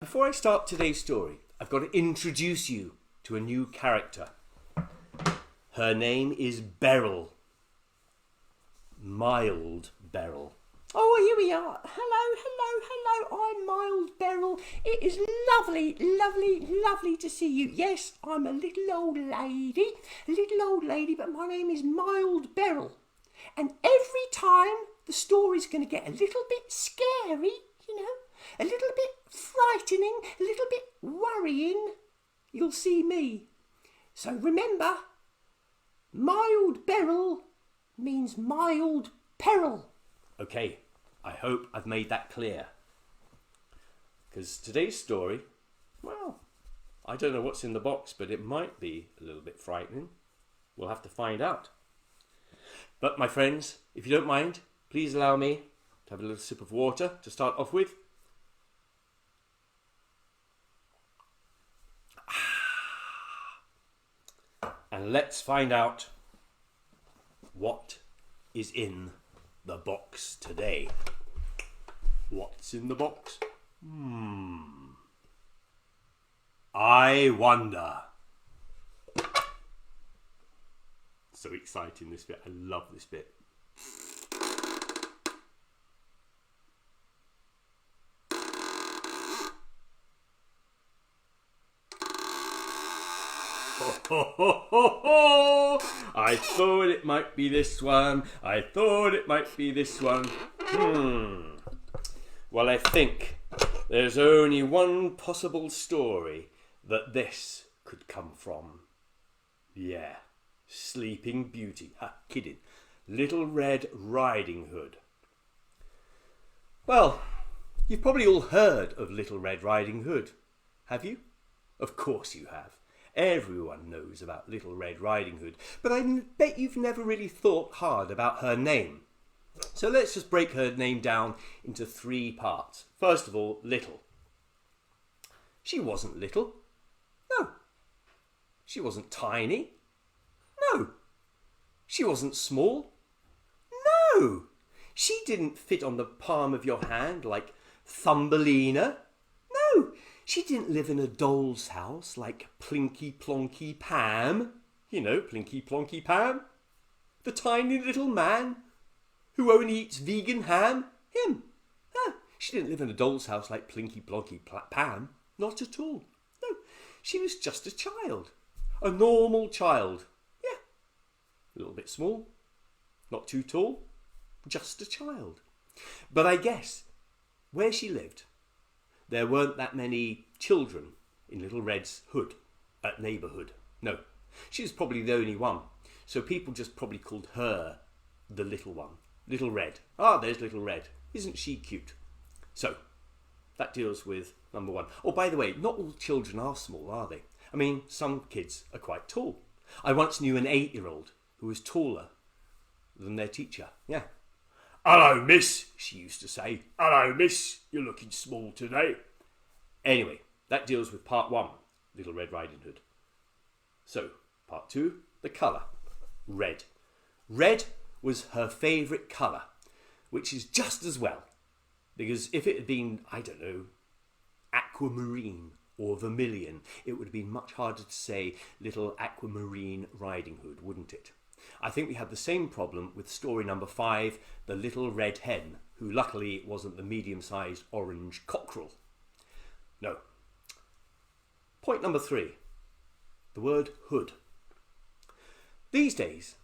Before I start today's story, I've got to introduce you to a new character. Her name is Beryl. Mild Beryl. Oh, here we are. Hello. I'm Mild Beryl. It is lovely to see you. Yes, I'm a little old lady, but my name is Mild Beryl. And every time the story's going to get a little bit scary, a little bit frightening, a little bit worrying, you'll see me. So remember, Mild Beryl means mild peril. Okay, I hope I've made that clear. Because today's story, well, I don't know what's in the box, but it might be a little bit frightening. We'll have to find out. But my friends, if you don't mind, please allow me to have a little sip of water to start off with. And let's find out what is in the box today. What's in the box? I wonder. So exciting, this bit. I love this bit. I thought it might be this one. Well, I think there's only one possible story that this could come from. Yeah, Sleeping Beauty. Kidding. Little Red Riding Hood. Well, you've probably all heard of Little Red Riding Hood, have you? Of course you have. Everyone knows about Little Red Riding Hood, but I bet you've never really thought hard about her name. So let's just break her name down into 3 parts. First of all, little. She wasn't little. No. She wasn't tiny. No. She wasn't small. No. She didn't fit on the palm of your hand like Thumbelina. No. She didn't live in a doll's house like Plinky Plonky Pam. You know, Plinky Plonky Pam? The tiny little man who only eats vegan ham? Him. She didn't live in a doll's house like Plinky Plonky Pam. Not at all. No, she was just a child. A normal child. Yeah. A little bit small. Not too tall. Just a child. But I guess where she lived, there weren't that many children in Little Red's neighbourhood. No, she was probably the only one. So people just probably called her the little one. Little Red. There's Little Red. Isn't she cute? So, that deals with number 1. Oh, by the way, not all children are small, are they? I mean, some kids are quite tall. I once knew an 8-year-old who was taller than their teacher. Yeah. "Hello, miss," she used to say. "Hello, miss, you're looking small today." Anyway, that deals with part 1, Little Red Riding Hood. So, part 2, the colour. Red. Red was her favourite colour, which is just as well. Because if it had been, I don't know, aquamarine or vermilion, it would have been much harder to say Little Aquamarine Riding Hood, wouldn't it? I think we had the same problem with story number 5, The Little Red Hen, who luckily wasn't the medium-sized orange cockerel. No. Point number 3, the word hood. These days,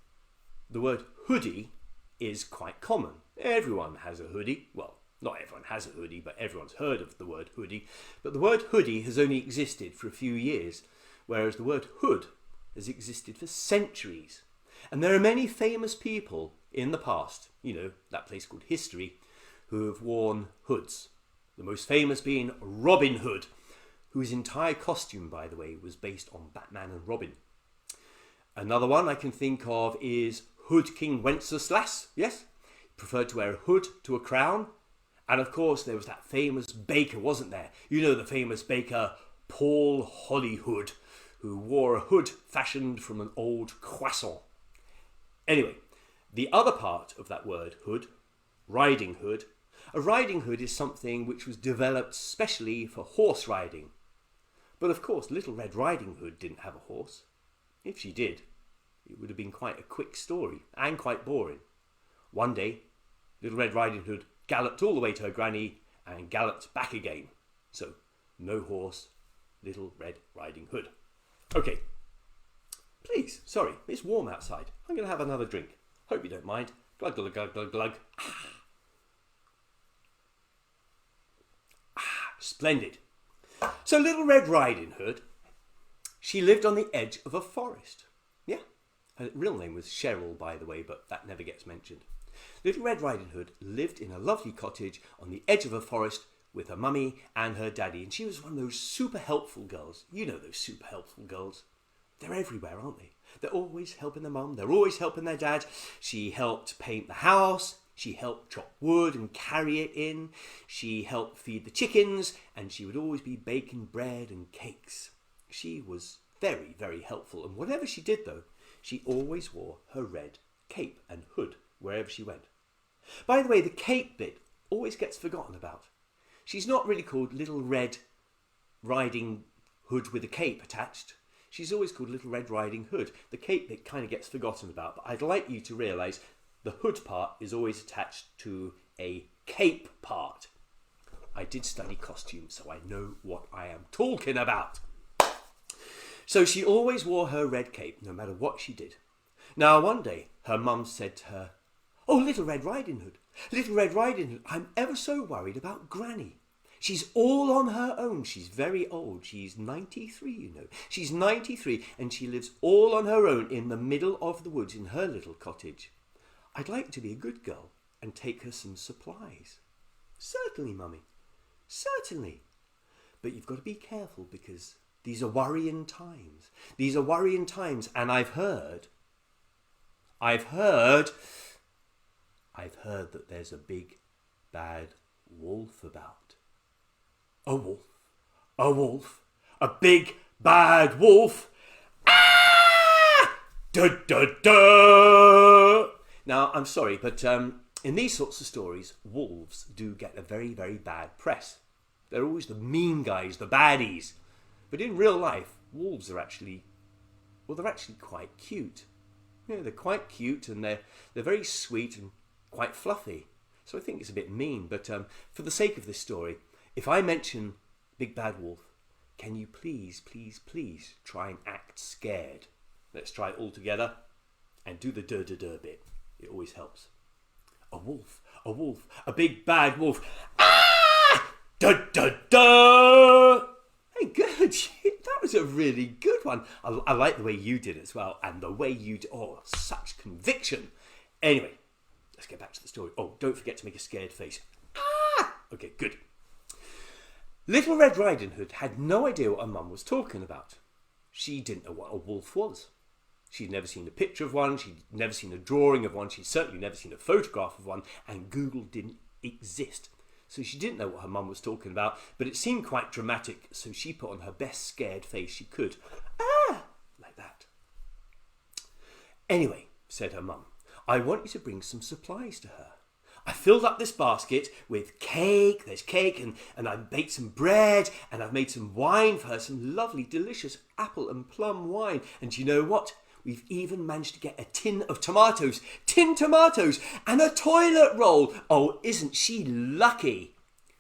the word hoodie is quite common. Everyone has a hoodie. Well, not everyone has a hoodie, but everyone's heard of the word hoodie. But the word hoodie has only existed for a few years, whereas the word hood has existed for centuries. And there are many famous people in the past, that place called history, who have worn hoods. The most famous being Robin Hood, whose entire costume, by the way, was based on Batman and Robin. Another one I can think of is Hood King Wenceslas. Yes, he preferred to wear a hood to a crown. And of course, there was that famous baker, wasn't there? You know the famous baker Paul Hollyhood, who wore a hood fashioned from an old croissant. Anyway, the other part of that word, hood, riding hood, A riding hood is something which was developed specially for horse riding. But of course, Little Red Riding Hood didn't have a horse. If she did, it would have been quite a quick story and quite boring. One day, Little Red Riding Hood galloped all the way to her granny and galloped back again. So, no horse, Little Red Riding Hood. Okay, please, sorry, it's warm outside. I'm going to have another drink. Hope you don't mind. Glug, glug, glug, glug, glug. Splendid. So Little Red Riding Hood, she lived on the edge of a forest. Yeah, her real name was Cheryl, by the way, but that never gets mentioned. Little Red Riding Hood lived in a lovely cottage on the edge of a forest with her mummy and her daddy, and she was one of those super helpful girls. You know those super helpful girls. They're everywhere, aren't they? They're always helping their mum, they're always helping their dad. She helped paint the house, she helped chop wood and carry it in, she helped feed the chickens, and she would always be baking bread and cakes. She was very, very helpful, and whatever she did though, she always wore her red cape and hood wherever she went. By the way, the cape bit always gets forgotten about. She's not really called Little Red Riding Hood with a cape attached. She's always called Little Red Riding Hood. The cape bit kind of gets forgotten about, but I'd like you to realise the hood part is always attached to a cape part. I did study costumes, so I know what I am talking about. So she always wore her red cape, no matter what she did. Now one day, her mum said to her, "Oh, Little Red Riding Hood, Little Red Riding Hood, I'm ever so worried about Granny. She's all on her own. She's very old. She's 93, you know. She's 93 and she lives all on her own in the middle of the woods in her little cottage. I'd like to be a good girl and take her some supplies." "Certainly, Mummy. Certainly. But you've got to be careful because these are worrying times. These are worrying times, and I've heard that there's a big bad wolf about." "A wolf? A wolf? A big bad wolf? Ah! Da da da!" Now, I'm sorry, but in these sorts of stories, wolves do get a very, very bad press. They're always the mean guys, the baddies. But in real life, wolves are actually quite cute. You know, they're quite cute and they're very sweet and quite fluffy. So I think it's a bit mean, but for the sake of this story, if I mention Big Bad Wolf, can you please, please, please try and act scared? Let's try it all together and do the dur bit. It always helps. A wolf, a big bad wolf. Ah! Da da da! Hey, good. That was a really good one. I like the way you did it as well, and the way you did. Oh, such conviction. Anyway, let's get back to the story. Oh, don't forget to make a scared face. Ah! Okay, good. Little Red Riding Hood had no idea what her mum was talking about. She didn't know what a wolf was. She'd never seen a picture of one, she'd never seen a drawing of one, she'd certainly never seen a photograph of one, and Google didn't exist. So she didn't know what her mum was talking about, but it seemed quite dramatic, so she put on her best scared face she could. Ah! Like that. "Anyway," said her mum, "I want you to bring some supplies to her. I filled up this basket with cake, there's cake, and I've baked some bread, and I've made some wine for her, some lovely, delicious apple and plum wine. And you know what? We've even managed to get a tin of tomatoes, and a toilet roll. Oh, isn't she lucky?"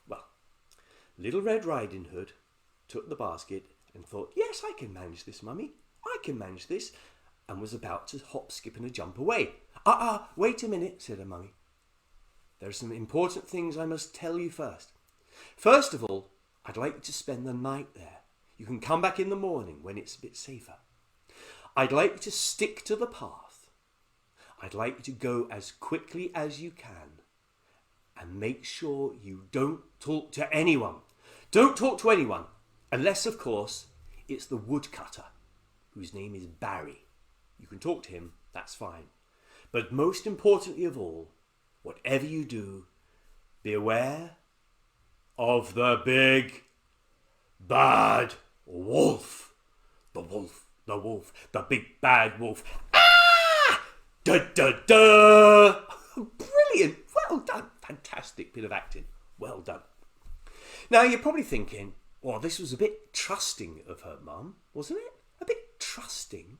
Well, Little Red Riding Hood took the basket and thought, "Yes, I can manage this, Mummy. I can manage this," and was about to hop, skip and a jump away. Wait a minute," said her Mummy. "There are some important things I must tell you first. First of all, I'd like you to spend the night there. You can come back in the morning when it's a bit safer. I'd like you to stick to the path. I'd like you to go as quickly as you can. And make sure you don't talk to anyone. Don't talk to anyone, unless, of course, it's the woodcutter, whose name is Barry. You can talk to him, that's fine. But most importantly of all, whatever you do, be aware of the big bad wolf. The big bad wolf. Ah! Da da da! Brilliant! Well done! Fantastic. fantastic bit of acting. Well done. Now, you're probably thinking, well, this was a bit trusting of her mum, wasn't it? A bit trusting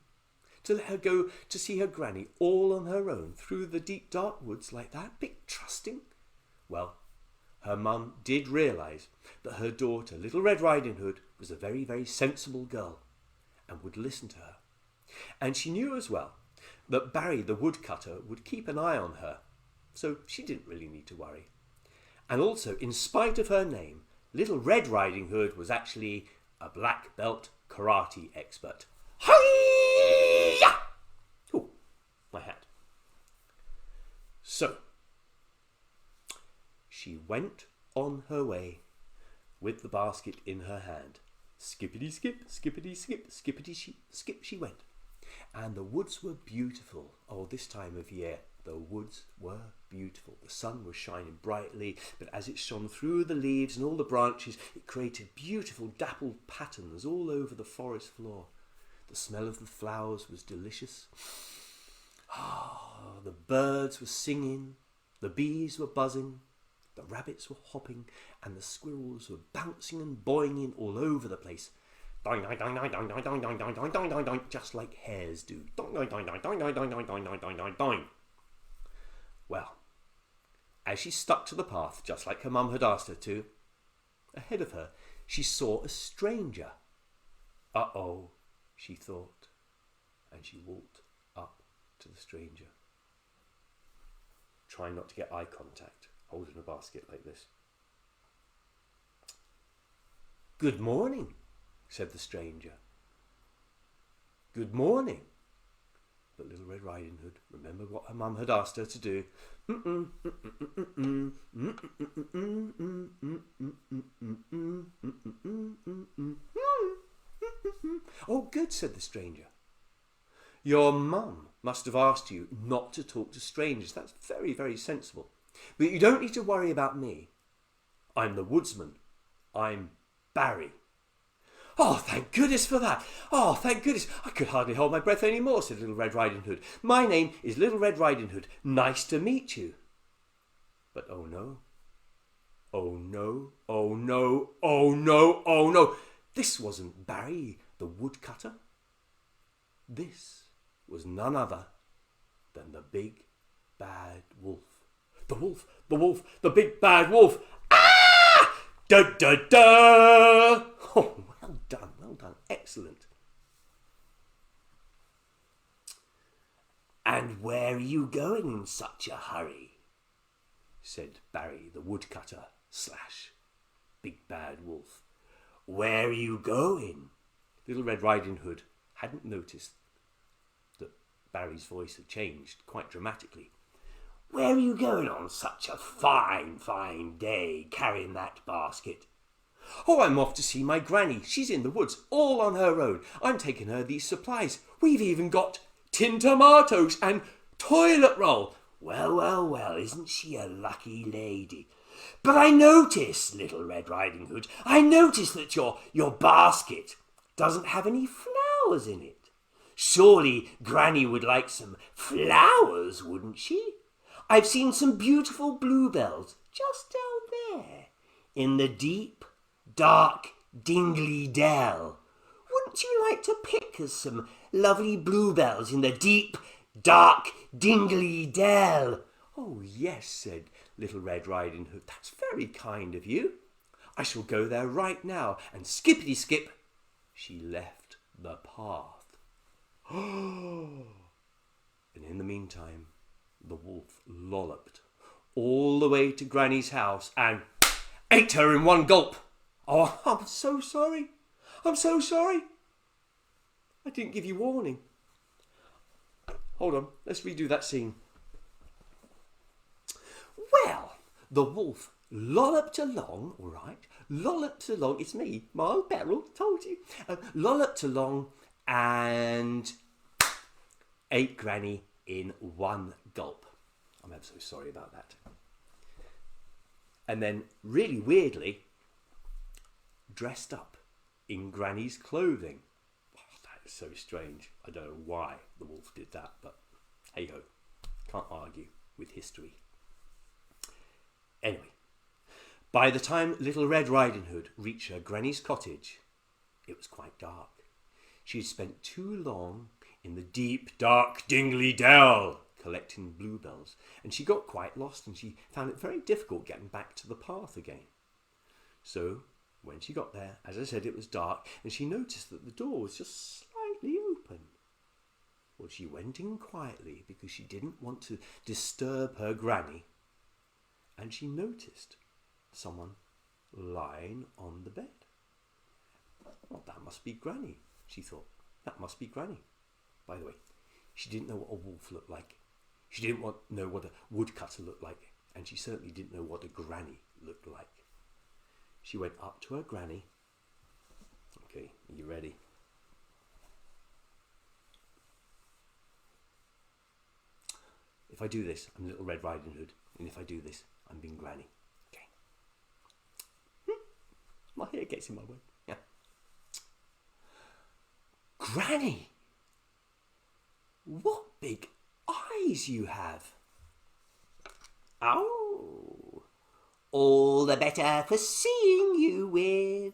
to let her go to see her granny all on her own through the deep dark woods like that. Bit trusting. Well, her mum did realise that her daughter, Little Red Riding Hood, was a very, very sensible girl and would listen to her. And she knew as well that Barry the woodcutter would keep an eye on her, so she didn't really need to worry. And also, in spite of her name, Little Red Riding Hood was actually a black belt karate expert. Hi-ya! Oh, my hat. So, she went on her way with the basket in her hand. Skippity skip, skippity skip, skippity skip she went. And the woods were beautiful. Oh, this time of year, the woods were beautiful. The sun was shining brightly, but as it shone through the leaves and all the branches, it created beautiful dappled patterns all over the forest floor. The smell of the flowers was delicious. The birds were singing, the bees were buzzing, the rabbits were hopping, and the squirrels were bouncing and boinging all over the place. Doing, doing, doing, doing, doing, doing, doing, doing, doing, doing, doing, doing, just like hares do. Doing, doing, doing, doing, doing, doing, doing, doing, doing, doing, doing, doing. Well, as she stuck to the path, just like her mum had asked her to, ahead of her she saw a stranger. Uh-oh, she thought, and she walked up to the stranger, trying not to get eye contact, holding a basket like this. "Good morning," said the stranger. "Good morning." But Little Red Riding Hood remembered what her mum had asked her to do. "Oh, good," said the stranger. "Your mum must have asked you not to talk to strangers. That's very, very sensible. But you don't need to worry about me. I'm the woodsman. I'm Barry." "Oh, thank goodness for that. Oh, thank goodness. I could hardly hold my breath any more," said Little Red Riding Hood. "My name is Little Red Riding Hood. Nice to meet you." But oh no. Oh no. Oh no. Oh no. Oh no. This wasn't Barry the woodcutter. This was none other than the big bad wolf. The wolf, the wolf, the big bad wolf. Ah! Da da da! Oh, well done, excellent. "And where are you going in such a hurry?" said Barry the woodcutter / big bad wolf. "Where are you going?" Little Red Riding Hood hadn't noticed that Barry's voice had changed quite dramatically. "Where are you going on such a fine, fine day, carrying that basket?" "Oh, I'm off to see my granny. She's in the woods, all on her own. I'm taking her these supplies. We've even got tin tomatoes and toilet roll." Well, well, well, isn't she a lucky lady? "But I notice, Little Red Riding Hood, I notice that your basket doesn't have any flowers in it. Surely Granny would like some flowers, wouldn't she? I've seen some beautiful bluebells just down there in the deep, dark, dingly dell. Wouldn't you like to pick us some lovely bluebells in the deep, dark, dingly dell?" "Oh, yes," said Little Red Riding Hood. "That's very kind of you. I shall go there right now." And skippity skip, she left the path. And in the meantime, the wolf lolloped all the way to Granny's house and ate her in one gulp. "Oh, I'm so sorry. I'm so sorry. I didn't give you warning." Hold on, let's redo that scene. Well, the wolf lolloped along, all right, lolloped along. It's me, Mild Beryl, told you. Lolloped along and ate Granny in one gulp. I'm ever so sorry about that. And then, really weirdly, dressed up in Granny's clothing. Oh, that is so strange. I don't know why the wolf did that, but hey ho, can't argue with history. Anyway, By the time Little Red Riding Hood reached her granny's cottage, it was quite dark. She had spent too long in the deep, dark, dingly dell collecting bluebells, and she got quite lost, and she found it very difficult getting back to the path again. So, when she got there, as I said, it was dark, and she noticed that the door was just slightly open. Well, she went in quietly because she didn't want to disturb her granny, and she noticed someone lying on the bed. Well, that must be Granny, she thought. That must be Granny. By the way, she didn't know what a wolf looked like. She didn't know what a woodcutter looked like, and she certainly didn't know what a granny looked like. She went up to her granny. Okay, are you ready? If I do this, I'm Little Red Riding Hood, and if I do this, I'm being Granny. Okay. My hair gets in my way. Yeah. Granny, what big eyes you have! Oh, all the better for seeing you with.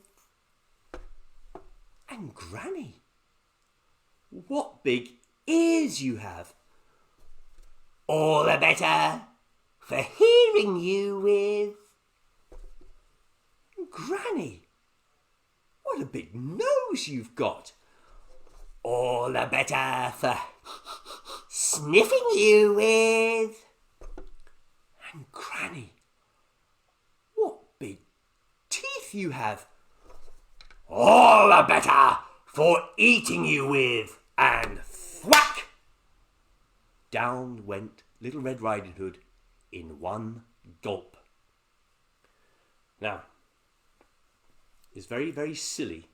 And Granny, what big ears you have! All the better for hearing you with. Granny, what a big nose you've got! All the better for sniffing you with. And Granny, what big teeth you have! All the better for eating you with. And thwack! Down went Little Red Riding Hood in one gulp. Now, it's very, very silly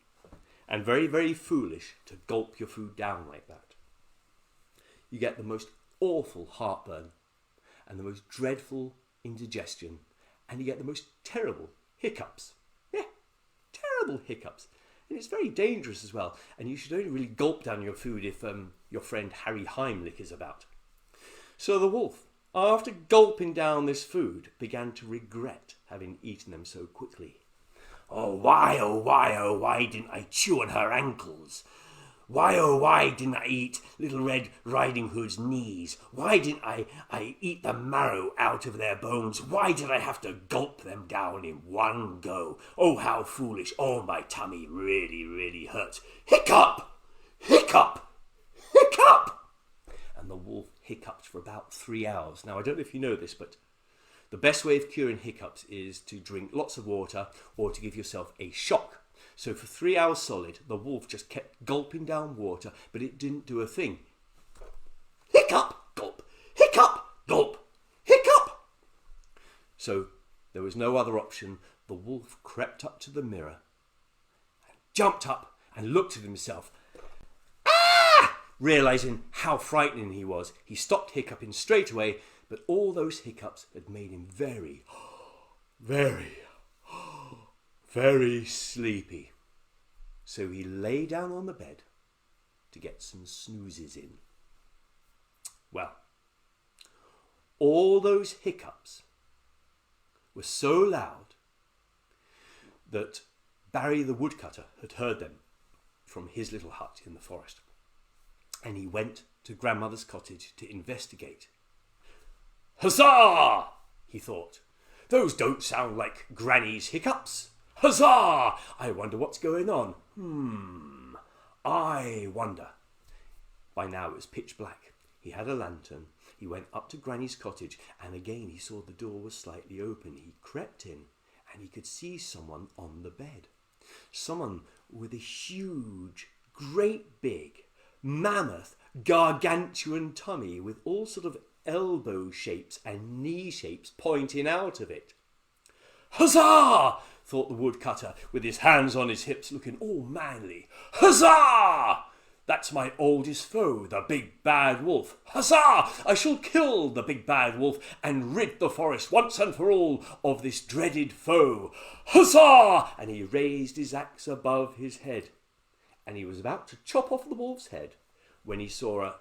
and very, very foolish to gulp your food down like that. You get the most awful heartburn and the most dreadful indigestion, and you get the most terrible hiccups. Yeah, terrible hiccups. And it's very dangerous as well, and you should only really gulp down your food if your friend Harry Heimlich is about. So the wolf, after gulping down this food, began to regret having eaten them so quickly. Oh, why didn't I chew on her ankles? Why didn't I eat Little Red Riding Hood's knees? Why didn't I eat the marrow out of their bones? Why did I have to gulp them down in one go? Oh, how foolish. Oh, my tummy really, really hurts. Hiccup! Hiccup! Hiccup! And the wolf hiccuped for about 3 hours. Now, I don't know if you know this, but the best way of curing hiccups is to drink lots of water or to give yourself a shock. So for 3 hours solid, the wolf just kept gulping down water, but it didn't do a thing. Hiccup, gulp, hiccup, gulp, hiccup. So there was no other option. The wolf crept up to the mirror, jumped up and looked at himself. Ah! Realizing how frightening he was, he stopped hiccuping straight away, but all those hiccups had made him very, very sleepy. So he lay down on the bed to get some snoozes in. Well, all those hiccups were so loud that Barry the woodcutter had heard them from his little hut in the forest. And he went to Grandmother's cottage to investigate. Huzzah! He thought. Those don't sound like Granny's hiccups. Huzzah! I wonder what's going on. I wonder. By now it was pitch black. He had a lantern. He went up to Granny's cottage, and again he saw the door was slightly open. He crept in, and he could see someone on the bed. Someone with a huge, great big, mammoth, gargantuan tummy with all sort of elbow shapes and knee shapes pointing out of it. Huzzah! Thought the woodcutter, with his hands on his hips, looking all manly. Huzzah! That's my oldest foe, the big bad wolf. Huzzah! I shall kill the big bad wolf and rid the forest once and for all of this dreaded foe. Huzzah! And he raised his axe above his head, and he was about to chop off the wolf's head when he saw a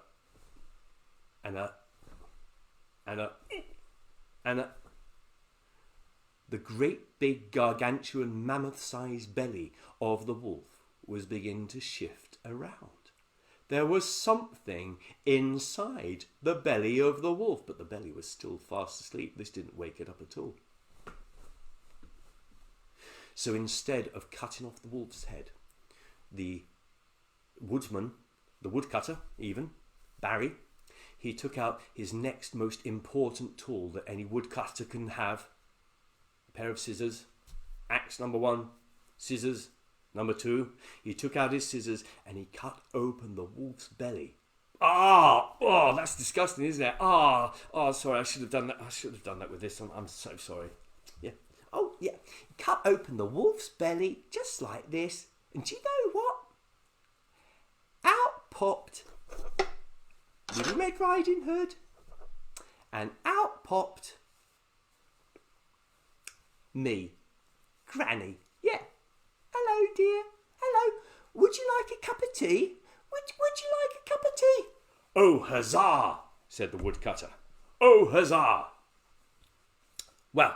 the great big gargantuan mammoth-sized belly of the wolf was beginning to shift around. There was something inside the belly of the wolf, but the belly was still fast asleep. This didn't wake it up at all. So instead of cutting off the wolf's head, the woodsman, the woodcutter even, Barry, he took out his next most important tool that any woodcutter can have, a pair of scissors, axe number 1, scissors number 2. He took out his scissors and he cut open the wolf's belly. Oh, that's disgusting, isn't it? Sorry, I should have done that. I should have done that with this. I'm so sorry. Yeah. Oh, yeah. Cut open the wolf's belly just like this. And do you know what? Out popped Little Red Riding Hood. And out popped me, Granny. Yeah. Hello, dear. Hello. Would you like a cup of tea? Would you like a cup of tea? Oh, huzzah, said the woodcutter. Oh, huzzah. Well,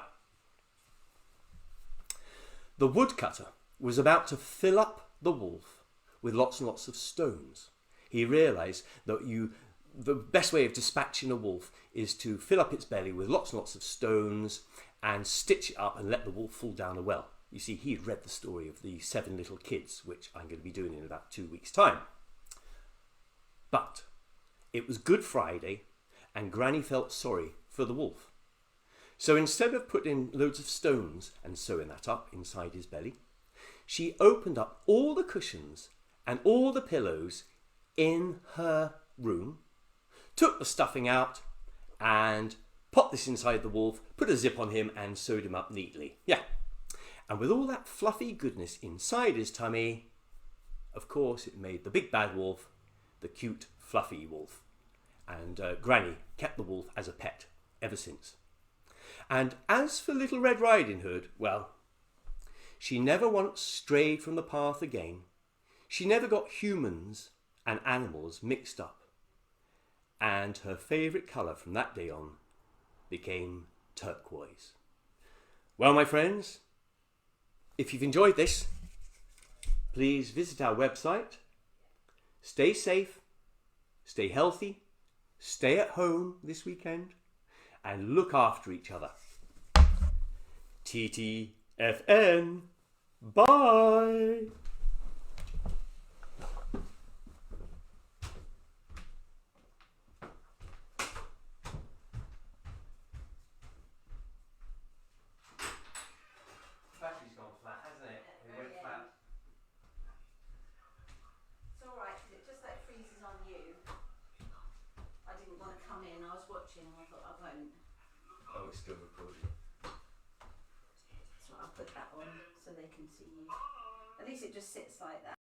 the woodcutter was about to fill up the wolf with lots and lots of stones. He realised that the best way of dispatching a wolf is to fill up its belly with lots and lots of stones and stitch it up and let the wolf fall down a well. You see, he had read the story of the 7 little kids, which I'm going to be doing in about 2 weeks' time. But it was Good Friday, and Granny felt sorry for the wolf. So instead of putting loads of stones and sewing that up inside his belly, she opened up all the cushions and all the pillows in her room, took the stuffing out, and popped this inside the wolf, put a zip on him, and sewed him up neatly. Yeah. And with all that fluffy goodness inside his tummy, of course, it made the big bad wolf the cute, fluffy wolf. And Granny kept the wolf as a pet ever since. And as for Little Red Riding Hood, well, she never once strayed from the path again. She never got humans and animals mixed up. And her favourite colour from that day on became turquoise. Well, my friends, if you've enjoyed this, please visit our website. Stay safe, stay healthy, stay at home this weekend, and look after each other. TTFN. Bye. Battery's gone flat, hasn't it? It went flat. It's alright, because it just like freezes on you. I didn't want to come in, I was watching and I thought I won't. Oh, it's still recording. So I'll put that on so they can see you. At least it just sits like that.